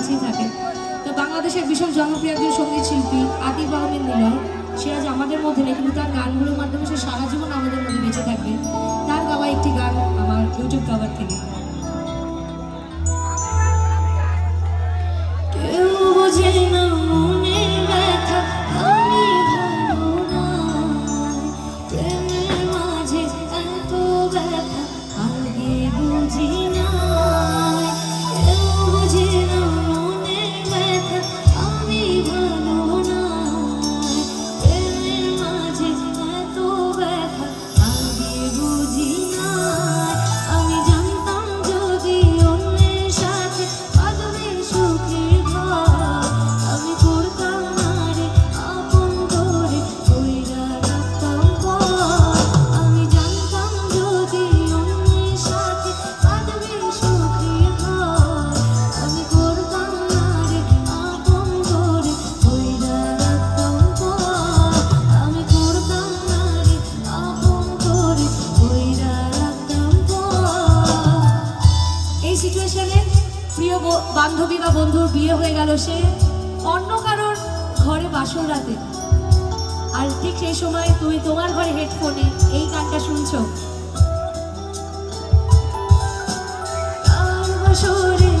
কাছেই থাকে। তো বাংলাদেশের ভীষণ জনপ্রিয় একজন সঙ্গীত শিল্পী আতিফ আহমেদ নিলয়, সে আজ আমাদের মধ্যে নেই, কিন্তু তার গানগুলোর মাধ্যমে সে সারা জীবন আমাদের মধ্যে বেঁচে থাকবে। তার গাওয়া একটি গান আমার ইউটিউব কভার থেকে। কেউ বোঝে না মনের ব্যথা, আমি ভালো না, প্রেমের মাঝে এত ব্যথা আগে বুঝি না। কেউ বোঝে না মনের ব্যথা, আমি ভালো না, প্রেমের মাঝে এত ব্যথা আগে বুঝি না। আমি জানতাম যদি অন্যের সাথে বাঁধবে সুখের ঘর, আমি করতাম না রে আপন করে কইরা রাখতাম পর। আমি জানতাম যদি অন্যের সাথে বাঁধবে সুখের ঘর, আমি করতাম না রে আপন করে কইরা রাখতাম পর। আমি করতাম না রে আপন করে কইরা রাখতাম পর। এই সিচুয়েশনে প্রিয় বান্ধবী বা বন্ধুর বিয়ে হয়ে গেল, সে অন্য কারোর ঘরে বাসর রাতে, আর ঠিক সেই সময় তুমি তোমার ঘরে হেডফোনে এই গানটা শুনছো। তার বাসরে